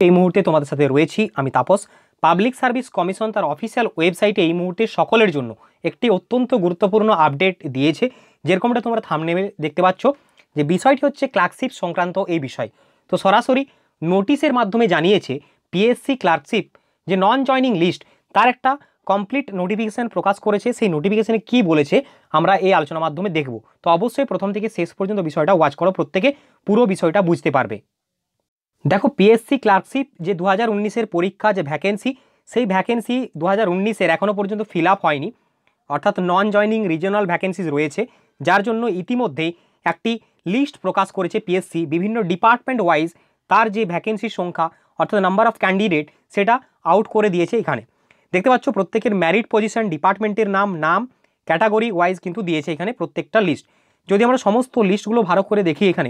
এই মুহূর্তে তোমাদের সাথে রয়েছি আমি তাপস। পাবলিক সার্ভিস কমিশন তার অফিসিয়াল ওয়েবসাইটে এই মুহূর্তে সকলের জন্য একটি অত্যন্ত গুরুত্বপূর্ণ আপডেট দিয়েছে, যেরকমটা তোমরা থাম্বনেলে দেখতে পাচ্ছ। যে বিষয়টি হচ্ছে ক্লার্কশিপ সংক্রান্ত এই বিষয়। তো সরাসরি নোটিশের মাধ্যমে জানিয়েছে পিএসসি ক্লার্কশিপ যে নন জয়নিং লিস্ট তার একটা কমপ্লিট নোটিফিকেশান প্রকাশ করেছে। সেই নোটিফিকেশানে কি বলেছে আমরা এই আলোচনার মাধ্যমে দেখব। তো অবশ্যই প্রথম থেকে শেষ পর্যন্ত বিষয়টা ওয়াচ করো, প্রত্যেকে পুরো বিষয়টা বুঝতে পারবে। দেখো, পিএসসি ক্লার্কশিপ যে 2019-এর পরীক্ষা যে ভ্যাকেন্সি, সেই ভ্যাকেন্সি 2019-এর এখনও পর্যন্ত ফিল আপ হয়নি, অর্থাৎ নন জয়নিং রিজনাল ভ্যাকেন্সিজ রয়েছে, যার জন্য ইতিমধ্যেই একটি লিস্ট প্রকাশ করেছে পিএসসি বিভিন্ন ডিপার্টমেন্ট ওয়াইজ। তার যে ভ্যাকেন্সির সংখ্যা অর্থাৎ নাম্বার অফ ক্যান্ডিডেট সেটা আউট করে দিয়েছে। এখানে দেখতে পাচ্ছ প্রত্যেকের ম্যারিট পজিশন, ডিপার্টমেন্টের নাম ক্যাটাগরি ওয়াইজ কিন্তু দিয়েছে এখানে প্রত্যেকটা লিস্ট। যদি আমরা সমস্ত লিস্টগুলো ভালো করে দেখি এখানে,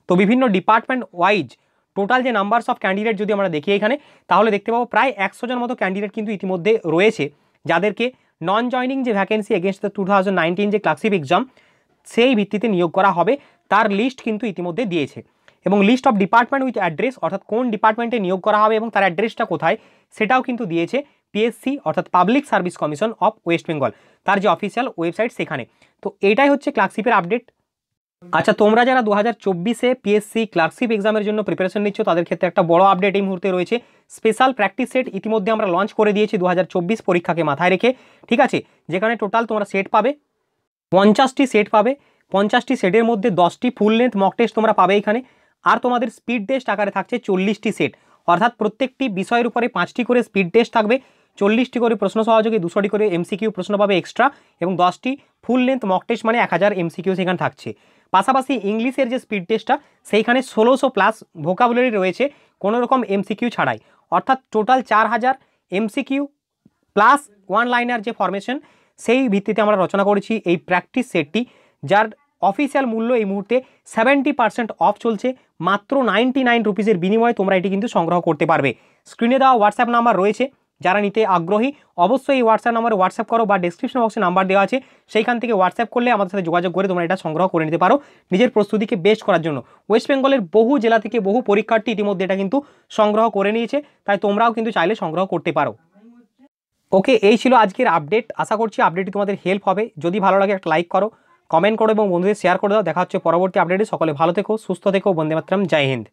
তো বিভিন্ন ডিপার্টমেন্ট ওয়াইজ টোটাল যে নাম্বারস অফ ক্যান্ডিডেট যদি আমরা দেখি এখানে, তাহলে দেখতে পাবো প্রায় 100 জন মতো ক্যান্ডিডেট কিন্তু ইতিমধ্যে রয়েছে, যাদেরকে নন জয়নিং যে ভ্যাকেন্সি এগেনস্ট দ্য 2019 যে ক্লার্কশিপ এক্সাম সেই ভিত্তিতে নিয়োগ করা হবে, তার লিস্ট কিন্তু ইতিমধ্যে দিয়েছে। এবং list of department with address, অর্থাৎ কোন ডিপার্টমেন্টে নিয়োগ করা হবে এবং তার অ্যাড্রেসটা কোথায় সেটাও কিন্তু দিয়েছে পিএসসি অর্থাৎ public service commission of West Bengal, তার যে অফিসিয়াল ওয়েবসাইট সেখানে। তো এটাই হচ্ছে ক্লার্কশিপের আপডেট। আচ্ছা, তোমরা যারা 2024-এ পিএসসি ক্লার্কশিপ এক্সামের জন্য প্রিপারেশন নিচ্ছ, তাদের ক্ষেত্রে একটা বড় আপডেট এই মুহূর্তে রয়েছে। স্পেশাল প্র্যাকটিস সেট ইতিমধ্যে আমরা লঞ্চ করে দিয়েছি 2024 পরীক্ষাকে মাথায় রেখে, ঠিক আছে, যেখানে টোটাল তোমরা সেট পাবে 50টি সেট পাবে। 50টি সেটের মধ্যে 10টি ফুল লেন্থ মক টেস্ট তোমরা পাবে এখানে, আর তোমাদের স্পিড টেস্ট আকারে থাকছে 40টি সেট, অর্থাৎ প্রত্যেকটি বিষয়ের উপরে 5টি করে স্পিড টেস্ট থাকবে, 40টি করে প্রশ্ন সহযোগে 200টি করে এমসিকিউ প্রশ্ন পাবে এক্সট্রা, এবং 10টি ফুল লেন্থ মক টেস্ট মানে 1000 এমসিকিউ সেখানে থাকছে। পাশাপাশি ইংলিশের যে স্পিড টেস্টটা সেইখানে 1600 প্লাস ভোকাবুলারি রয়েছে কোনো রকম এমসিকিউ ছাড়াই, অর্থাৎ total 4000 MCQ plus one liner যে ফরমেশন, সেই ভিত্তিতে আমরা রচনা করেছি এই প্র্যাকটিস সেটটি, যার অফিসিয়াল মূল্য এই মুহূর্তে 70% অফ চলছে। মাত্র 99 রুপিসের বিনিময়ে তোমরা এটি কিন্তু সংগ্রহ করতে পারবে। স্ক্রিনে দেওয়া হোয়াটসঅ্যাপ নাম্বার রয়েছে, যারা নিতে আগ্রহী অবশ্যই এই হোয়াটসঅ্যাপ নাম্বারে হোয়াটসঅ্যাপ করো, বা ডেসক্রিপশন বক্সে নাম্বার দেওয়া আছে সেইখান থেকে হোয়াটসঅ্যাপ করলে আমাদের সাথে যোগাযোগ করে তোমরা এটা সংগ্রহ করে নিতে পারো নিজের প্রস্তুতিকে বেস্ট করার জন্য। ওয়েস্ট বেঙ্গলের বহু জেলা থেকে বহু পরীক্ষার্থী ইতিমধ্যে এটা কিন্তু সংগ্রহ করে নিয়েছে, তাই তোমরাও কিন্তু চাইলে সংগ্রহ করতে পারো। ওকে, এই ছিল আজকের আপডেট। আশা করছি আপডেটটি তোমাদের হেল্প হবে। যদি ভালো লাগে একটা লাইক করো, কমেন্ট করো এবং বন্ধুদের শেয়ার করে দাও। দেখা হচ্ছে পরবর্তী আপডেটে। সকলে ভালো থেকো, সুস্থ থেকো। বন্দে মাতরম, জয় হিন্দ।